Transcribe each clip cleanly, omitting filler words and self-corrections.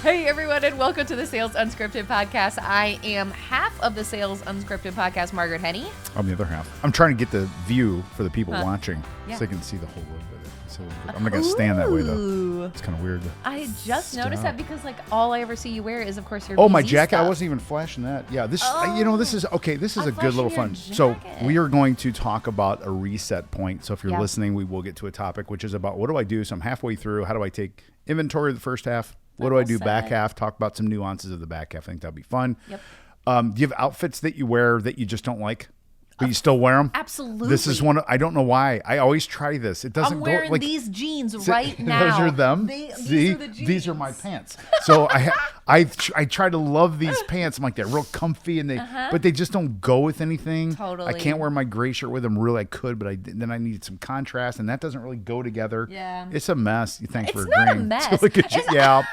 Hey everyone, and welcome to the Sales Unscripted podcast. I am half of the Sales Unscripted podcast, Margaret Henney. I'm the other half. I'm trying to get the view for the people watching so they can see the whole look of it. So I'm not going to stand that way though. It's kind of weird. I just noticed that because like all I ever see you wear is of course your my BZ jacket. stuff. I wasn't even flashing that. Yeah, this this is okay. This is I'm a good little flashing fun. your So jacket. we are going to talk about a reset point. So if you're Yeah. listening, we will get to a topic which is about what do I do? So I'm halfway through. How do I take inventory of the first half? What do I do back half? Talk about some nuances of the back half. I think that'd be fun. Yep. Do you have outfits that you wear that you just don't like, but you still wear them? Absolutely. This is one. I don't know why. I always try this. It doesn't I'm go wearing like these jeans right now. Those are them. These are the jeans. These are my pants. So I try to love these pants. I'm like, they're real comfy and but they just don't go with anything. Totally. I can't wear my gray shirt with them. Really, I could, but then I needed some contrast, and that doesn't really go together. Yeah. It's a mess. Thanks It's for not a agreeing. mess. So look at you. Yeah,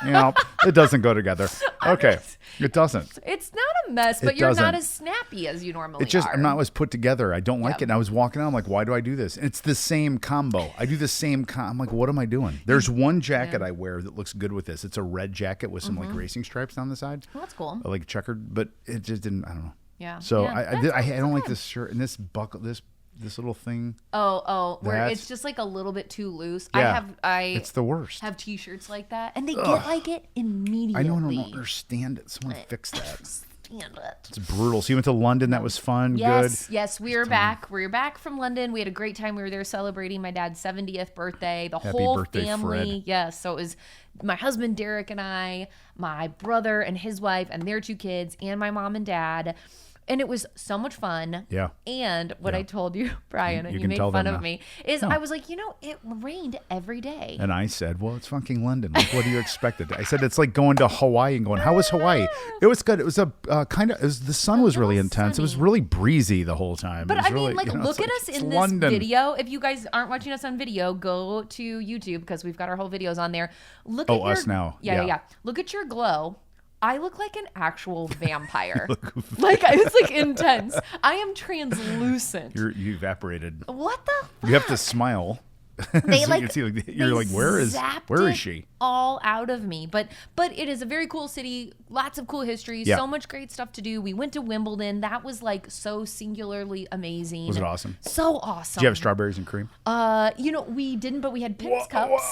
it doesn't go together. Okay, it doesn't. It's not a mess, but It you're not doesn't. as snappy as you normally It's just are. I'm not as put together. I don't like it. And I was walking out. I'm like, why do I do this? And it's the same combo. I do the same. I'm like, what am I doing? There's one jacket I wear that looks good with this. It's a red jacket with some like racing stripes down the side. Well, that's cool. Like checkered, but it just didn't. I don't know. Yeah. So Yeah, I don't like this shirt and this buckle. This little thing. Where it's just like a little bit too loose. Yeah, I it's the worst. have t-shirts like that, and they get like it immediately. I don't understand it. Someone fix that. Stand it. It's brutal. So you went to London. That was fun. Yes, Good. yes, we are back. We're back from London. We had a great time. We were there celebrating my dad's 70th birthday. The Happy whole birthday, family. Fred. Yes, so it was my husband Derek and I, my brother and his wife and their two kids, and my mom and dad. And it was so much fun. Yeah. And what I told you, Brian, and you can made tell fun them of now. me, is I was like, it rained every day. And I said, well, it's fucking London. Like, what do you expect? I said, it's like going to Hawaii and going, how was Hawaii? It was good. It was a the sun was really intense. It was really breezy the whole time. But It was I mean, really, like, look at us it's in London. this video. If you guys aren't watching us on video, go to YouTube because we've got our whole videos on there. Look at us now. Yeah, Yeah. Look at your glow. I look like an actual vampire. It's like intense. I am translucent. You evaporated. What the fuck? You have to smile. They So like you can see, they you're like, where is zapped she? it all out of me. But it is a very cool city. Lots of cool history. Yeah. So much great stuff to do. We went to Wimbledon. That was like so singularly amazing. Was it awesome? So awesome. Do you have strawberries and cream? We didn't, but we had Pips cups.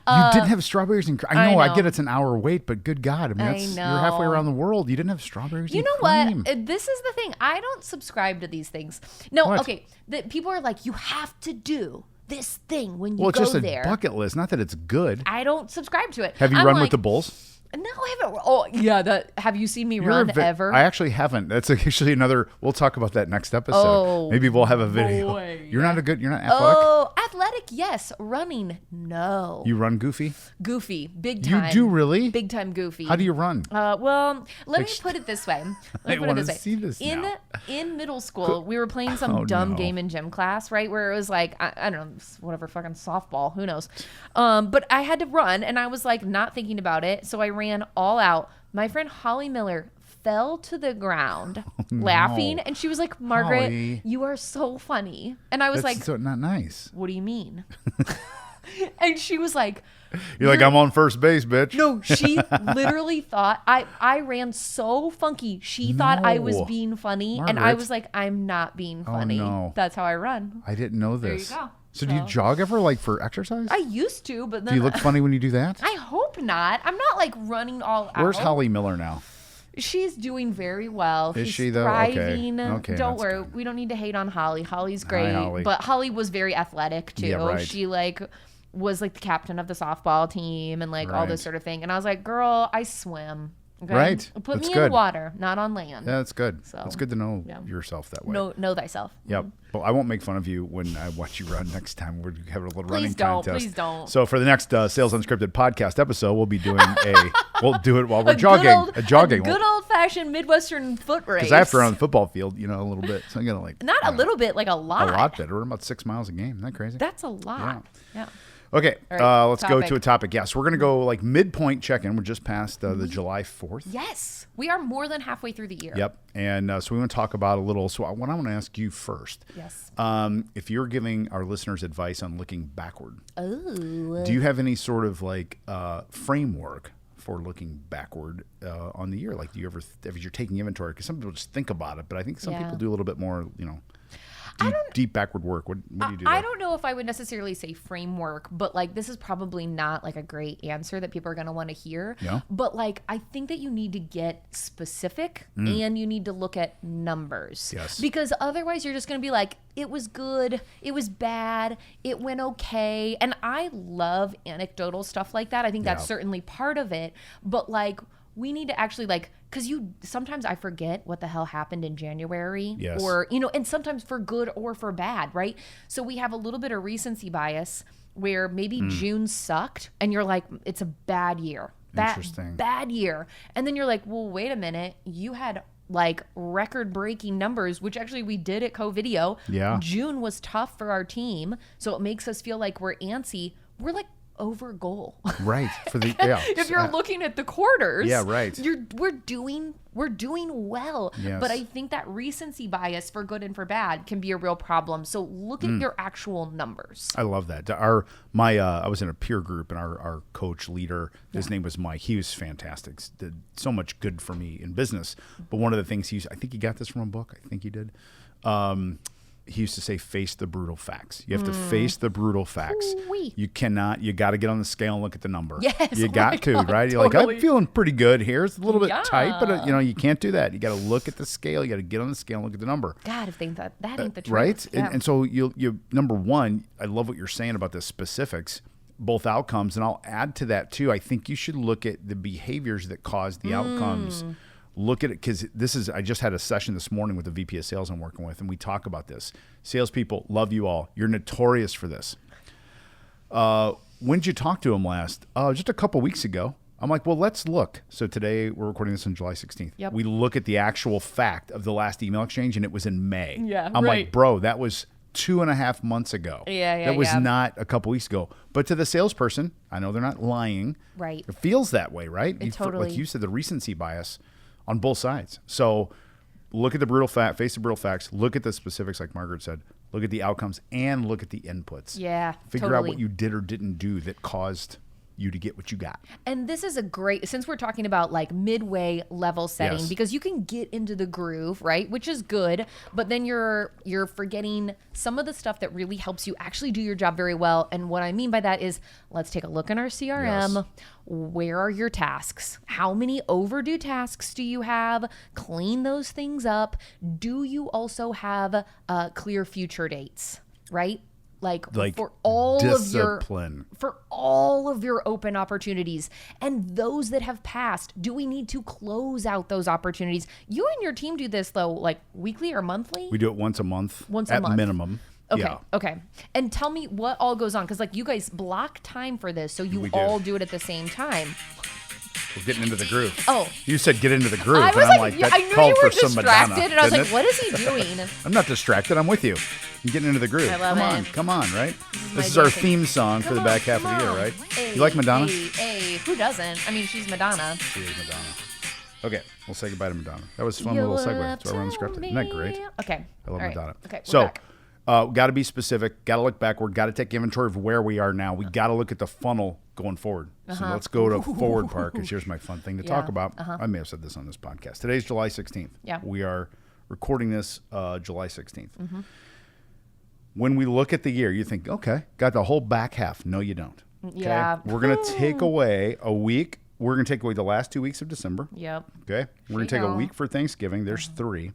You didn't have strawberries and cream. I know. I get it's an hour wait, but good God, I mean, I you're know. halfway around the world. You didn't have strawberries. You and know cream. what? This is the thing. I don't subscribe to these things. No, What? okay. People are like, you have to do this thing when you Well, it's go just a there. bucket list. Not that it's good. I don't subscribe to it. Have you I'm run like, with the bulls? No, I haven't. Oh, yeah. Have you seen me run ever? I actually haven't. That's actually another. We'll talk about that next episode. Oh, Maybe we'll have a video. boy. You're not athletic. Oh, athletic, yes. Running, no. You run goofy. Goofy, big time. You do really? Big time goofy. How do you run? Well, let me put it this way. I wanna see this now. In middle school, we were playing some dumb game in gym class, right? Where it was like, I don't know, whatever, fucking softball, who knows? But I had to run, and I was like not thinking about it, so I ran all out. My friend Holly Miller fell to the ground laughing, and she was like, Margaret, Holly. you are so funny. And I was That's like, so not nice. what do you mean? And she was like, You're like, I'm on first base, bitch. no, she literally thought I ran so funky. She thought I was No. being funny, and I Margaret. was like, I'm not being funny. no. That's how I run. I didn't know There you this. go. So do you jog ever, like for exercise? I used to, but then Do you look funny when you do that? I hope not. I'm not like running all out. Where's Holly Miller now? She's doing very well. Is She's she, though? Okay. thriving. Okay, Don't that's worry. good. We don't need to hate on Holly. Holly's great. Holly. But Holly was very athletic too. Yeah, right. She like was like the captain of the softball team and like all this Right. sort of thing. And I was like, girl, I swim. Okay? Right. Put That's me good. in water, not on land. Yeah, that's good. So, It's good to know yeah. yourself that way. Know thyself. Yep. Well, I won't make fun of you when I watch you run next time. We're having a little running Please don't. contest. Please don't. So for the next Sales Unscripted podcast episode, we'll be doing we'll do it while we're jogging. A jogging. good old fashioned Midwestern foot race. Because I have to run on the football field, a little bit. So I'm going to like. Not a little bit, like a lot. A lot better. We're about 6 miles a game. Isn't that crazy? That's a lot. Yeah. Okay, All right, let's go topic. to a topic. Yeah, so we're going to go like midpoint check-in. We're just past the July 4th. Yes. We are more than halfway through the year. Yep. And so we want to talk about a little. So what I want to ask you first. Yes. If you're giving our listeners advice on looking backward, Oh. do you have any sort of like framework for looking backward on the year? Like, do you ever, if you're taking inventory, because some people just think about it, but I think some people do a little bit more, deep backward work. What do you do there? I don't know if I would necessarily say framework, but like this is probably not like a great answer that people are going to want to hear. Yeah. But like I think that you need to get specific and you need to look at numbers. Yes. Because otherwise you're just going to be like, it was good, it was bad, it went okay. And I love anecdotal stuff like that. I think that's certainly part of it. But like we need to actually because sometimes I forget what the hell happened in January or, and sometimes for good or for bad, right? So we have a little bit of recency bias where maybe June sucked and you're like, it's a bad year. Interesting. Bad year. And then you're like, well, wait a minute. You had like record breaking numbers, which actually we did at Co-Video. Yeah. June was tough for our team. So it makes us feel like we're antsy. We're like, over goal. Right. For the if you're looking at the quarters, right. We're doing well. Yes. But I think that recency bias for good and for bad can be a real problem. So look at your actual numbers. I love that. I was in a peer group and our coach leader, his name was Mike. He was fantastic. Did so much good for me in business. But one of the things I think he got this from a book. I think he did. He used to say, face the brutal facts. You have to face the brutal facts. Ooh-wee. You got to get on the scale and look at the number. Yes, you got to, right? You're totally. like, I'm feeling pretty good here. It's a little bit tight, but you can't do that. You got to look at the scale. You got to get on the scale and look at the number. God, if they thought that ain't the truth. Right? Yeah. And so you number one, I love what you're saying about the specifics, both outcomes. And I'll add to that too. I think you should look at the behaviors that cause the outcomes. Look at it, because I just had a session this morning with the VP of sales I'm working with, and we talk about this. Salespeople, love you all. You're notorious for this. When did you talk to him last? Just a couple weeks ago. I'm like, well, let's look. So today we're recording this on July 16th. Yep. We look at the actual fact of the last email exchange, and it was in May. Yeah, I'm right. like, bro, that was 2.5 months ago. That was not a couple weeks ago. But to the salesperson, I know they're not lying. Right. It feels that way, right? Totally. Like you said, the recency bias on both sides. So look at the brutal fact, face the brutal facts, look at the specifics like Margaret said, look at the outcomes, and look at the inputs. Yeah, Figure out what you did or didn't do that caused you to get what you got. And this is since we're talking about like midway level setting, because you can get into the groove, right? Which is good, but then you're forgetting some of the stuff that really helps you actually do your job very well. And what I mean by that is, let's take a look in our CRM. Yes. Where are your tasks? How many overdue tasks do you have? Clean those things up. Do you also have clear future dates, right? Like for all discipline. for all of your open opportunities, and those that have passed, do we need to close out those opportunities? You and your team do this though, like weekly or monthly? We do it once a month. At minimum. Okay. Yeah. Okay. And tell me what all goes on, because like you guys block time for this, so you all do it at the same time. We're getting into the groove. Oh. You said get into the groove. I was and I'm like, that I knew called you were for some distracted, Madonna, and I was like, didn't it? what is he doing? I'm not distracted. I'm with you. I'm getting into the groove. I love it. Come on, right? my This is our dancing. theme song for the back half of the year, right? Hey, You like Madonna? Hey, who doesn't? I mean, she's Madonna. She is Madonna. Okay, we'll say goodbye to Madonna. That was a fun little segue. That's why we're unscripted. Isn't that great? Okay. I love All right. Madonna. Okay, we're so, back. got to be specific. Got to look backward. Got to take inventory of where we are now. We got to look at the funnel going forward. So let's go to forward part, because here's my fun thing to talk about. I may have said this on this podcast. Today's July 16th. Yeah. We are recording this July 16th. When we look at the year, you think, okay, got the whole back half. No, you don't. Okay? Yeah. We're going to take away a week. We're going to take away the last 2 weeks of December. Yep. Okay. We're going to take a week for Thanksgiving. There's 3.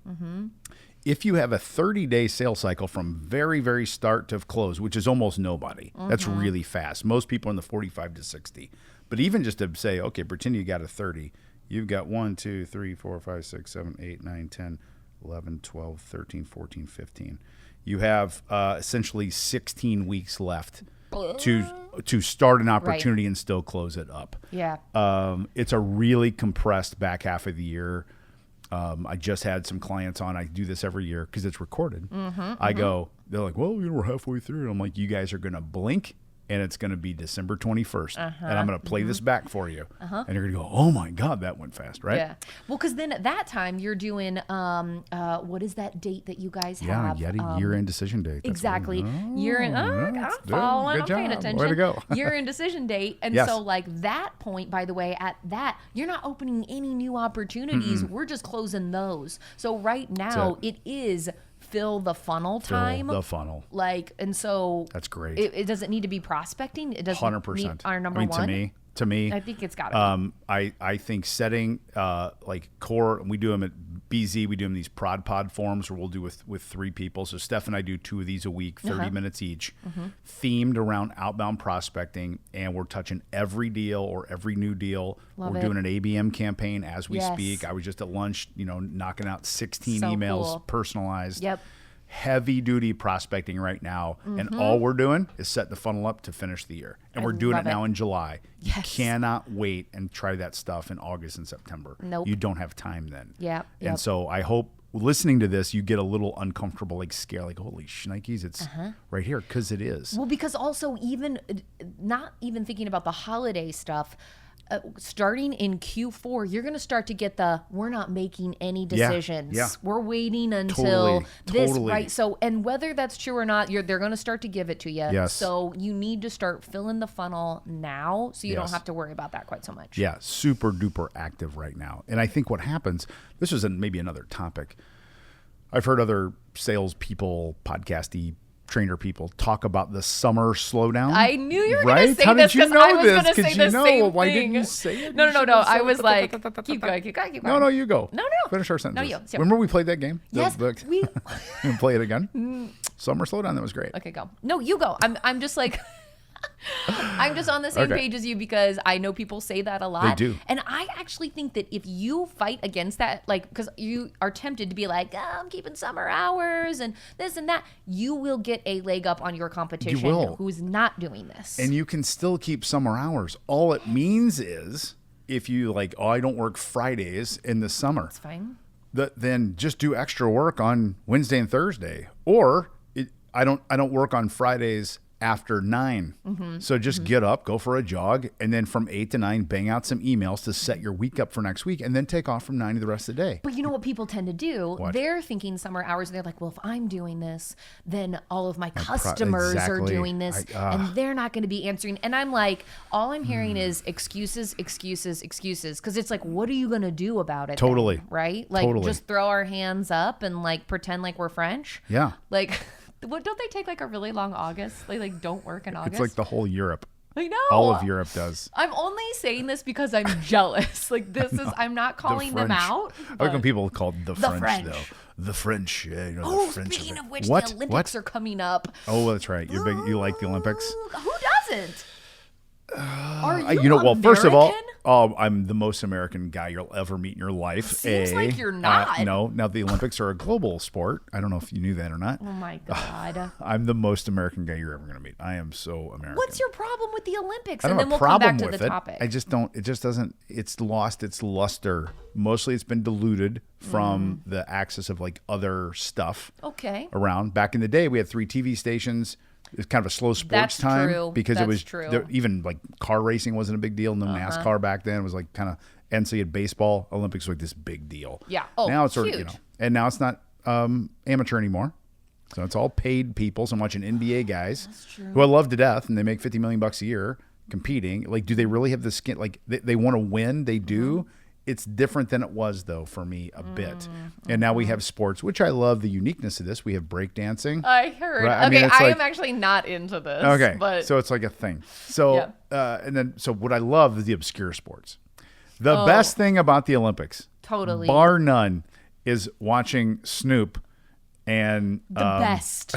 If you have a 30-day sales cycle from very, very start to close, which is almost nobody, that's really fast. Most people are in the 45 to 60. But even just to say, okay, pretend you got a 30. You've got 1, 2, 3, 4, 5, 6, 7, 8, 9, 10, 11, 12, 13, 14, 15. You have essentially 16 weeks left to start an opportunity and still close it up. Yeah. It's a really compressed back half of the year. I just had some clients on. I do this every year because it's recorded. I go, they're like, well, we're halfway through. And I'm like, you guys are going to blink and it's going to be December 21st. And I'm going to play this back for you. And you're going to go, oh my God, that went fast, right? Yeah. Well, because then at that time you're doing, what is that date that you guys have? Yeah, Yeti year-end decision date. That's Exactly. what, Year-end. I'm following. I'm paying attention. Way to go. Year-end decision date. And so like that point, by the way, at that, you're not opening any new opportunities. We're just closing those. So right now it is fill the funnel time. Fill the funnel. Like, and so that's great. It doesn't need to be prospecting. It doesn't 100%. need our number one. To me, I think it's got to be. I think setting like core, we do them at BZ, we do them these prod pod forms where we'll do with 3 people. So Steph and I do 2 of these a week, 30 minutes each, themed around outbound prospecting, and we're touching every deal or every new deal. We're doing an ABM campaign as we speak. I was just at lunch, knocking out 16 emails, personalized. Yep. Heavy duty prospecting right now, and all we're doing is set the funnel up to finish the year, and we're doing it now in July. You cannot wait and try that stuff in August and September. Nope. You don't have time then. Yeah. And so I hope listening to this, you get a little uncomfortable, like scare, like holy shnikes, it's right here, because it is. Well, because also even not even thinking about the holiday stuff. Starting in Q4, you're going to start to get we're not making any decisions. Yeah. We're waiting until this, Totally. right? So, and whether that's true or not, they're going to start to give it to you. Yes. So you need to start filling the funnel now so you don't have to worry about that quite so much. Yeah, super duper active right now. And I think what happens, this is maybe another topic. I've heard other salespeople, podcasty trainer people talk about the summer slowdown. I knew you were right? going to say How this did you because I know was this? going to say the same thing. Why didn't you say it? No. I was like, keep going. No, you go. No. Finish our sentence. No, you. Remember we played that game? Yes, we. And play it again? Summer slowdown, that was great. Okay, go. No, you go. I'm just like... I'm just on the same page as you because I know people say that a lot. They do. And I actually think that if you fight against that, like, because you are tempted to be like, I'm keeping summer hours and this and that, you will get a leg up on your competition who's not doing this. And you can still keep summer hours. All it means is if you like, I don't work Fridays in the summer. That's fine. Then just do extra work on Wednesday and Thursday. Or I don't work on Fridays after 9. So just get up, go for a jog, and then from 8 to 9, bang out some emails to set your week up for next week, and then take off from 9 to the rest of the day. But you know what people tend to do? What? They're thinking summer hours, and they're like, well, if I'm doing this, then all of my customers are doing this, and they're not going to be answering. And I'm like, all I'm hearing is excuses, because it's like, what are you going to do about it? Totally. Then, right? Like, just throw our hands up and like pretend like we're French? Yeah. Like... What, don't they take like a really long August? They like don't work in August. It's like the whole Europe. I know. All of Europe does. I'm only saying this because I'm jealous. Like this is, I'm not calling them out. I like when people call the French though. The French. The French. Speaking of which, the Olympics are coming up. Oh, that's right. You're big. You like the Olympics? Who doesn't? Are you well, American? First of all, I'm the most American guy you'll ever meet in your life. Seems like you're not. No. Now, the Olympics are a global sport. I don't know if you knew that or not. Oh, my God. I'm the most American guy you're ever going to meet. I am so American. What's your problem with the Olympics? I don't and have then a we'll come problem back to with the it. topic. I just don't. It just doesn't. It's lost its luster. Mostly it's been diluted from the axis of like other stuff around. Back in the day, we had 3 TV stations. It's kind of a slow sports time because it was even like car racing wasn't a big deal. No NASCAR back then. It was like kind of, and so you had baseball. Olympics were like this big deal. Yeah. Oh, now it's sort huge. of, and now it's not amateur anymore. So it's all paid people. So I'm watching NBA guys who I love to death, and they make $50 million a year competing. Like, do they really have the skin? Like, they want to win. They do. It's different than it was, though, for me a bit. And now we have sports, which I love the uniqueness of this. We have breakdancing. I heard. Right? Okay, I am actually not into this. Okay, but so it's like a thing. So, so what I love is the obscure sports. The best thing about the Olympics, bar none, is watching Snoop and the best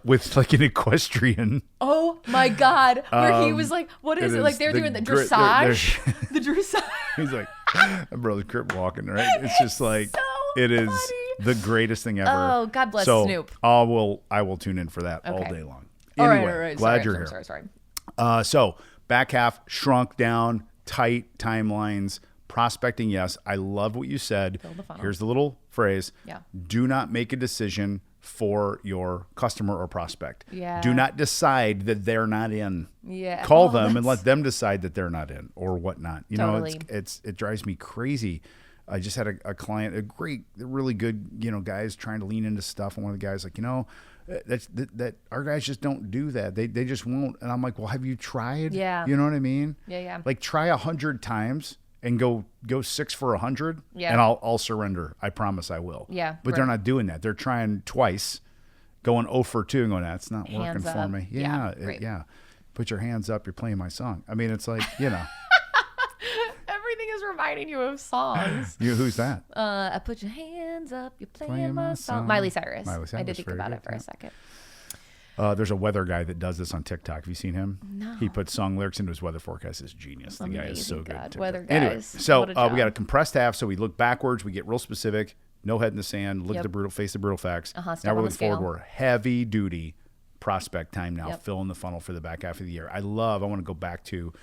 with like an equestrian. Oh my God! Where he was like, "What is it?" Like they're doing the dressage. The dressage. He's like, brother, crip walking, right? It's just like it is the greatest thing ever. Oh, God bless Snoop. I will tune in for that all day long. Anyway, all right. Glad you're here. Sorry. So back half shrunk down, tight timelines. Prospecting, yes. I love what you said. Build the funnel. Here's the little phrase. Yeah. Do not make a decision for your customer or prospect. Yeah. Do not decide that they're not in. Yeah. Call them and let them decide that they're not in or whatnot. You Totally. know, it drives me crazy. I just had a client, really good, guys trying to lean into stuff. And one of the guys like, that our guys just don't do that. They just won't. And I'm like, well, have you tried? Yeah. You know what I mean? Yeah. Like try 100 times and go 6 for 100. Yeah. And I'll surrender. I promise I will. Yeah. But they're not doing that. They're trying twice, going 0 for 2 and going, that's not Hands working for up. me. Yeah. Yeah. Put your hands up. You're playing my song. I mean, it's like, Everything is reminding you of songs. Who's that? I put your hands up. You're playing my song. Miley Cyrus. I did think about it for a second. There's a weather guy that does this on TikTok. Have you seen him? No. He puts song lyrics into his weather forecast. It's genius. The guy is so good. at TikTok. Weather guys. Anyway, so we job. got a compressed half. So we look backwards. We get real specific. No head in the sand. Look at face the brutal facts. Now we're looking forward. We're heavy duty prospect time now. Fill in the funnel for the back half of the year. I want to go back to.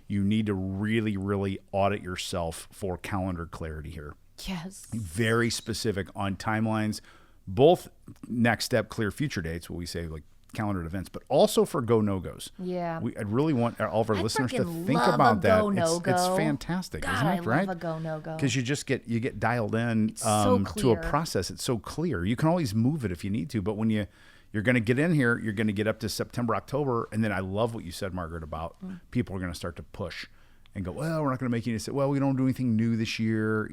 You need to really, really audit yourself for calendar clarity here. Yes. Very specific on timelines, both next step, clear future dates, what we say like calendar events, but also for go no-goes. Yeah. I'd really want all of our listeners to think love about a that. Go, no-go. It's fantastic, God, isn't it? I Right? love a go no-go. Because you get dialed in so to a clear. process. It's so clear. You can always move it if you need to, but when you're going to get in here, you're going to get up to September, October, and then I love what you said, Margaret, about people are going to start to push and go, well, we're not going to make any. Well, we don't do anything new this year,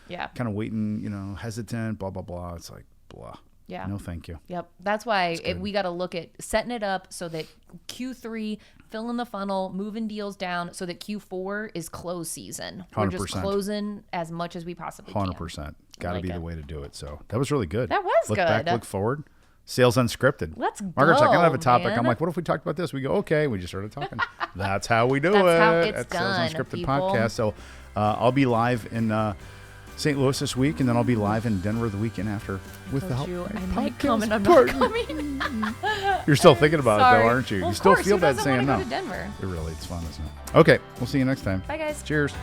Yeah. kind of waiting, hesitant, blah, blah, blah. It's like, blah. Yeah. No, thank you. Yep. That's why we got to look at setting it up so that Q3, filling the funnel, moving deals down so that Q4 is close season. We're 100%. just closing as much as we possibly can. 100%. Got to like be it. the way to do it. So that was really good. That was look good. Back, look forward. Sales unscripted. Let's Margaret's like, I go, don't have a topic. man. I'm like, what if we talked about this? We go, okay. We just started talking. That's how we do it. That's how it's at done, Sales Unscripted people. podcast. So I'll be live in St. Louis this week, and then I'll be live in Denver the weekend after with the help. I of might podcast come and I'm partner. not coming. You're still thinking about it, though, aren't you? Well, You of still course. feel Who bad doesn't saying wanna no. go to Denver? It's fun, isn't it? Okay. We'll see you next time. Bye, guys. Cheers.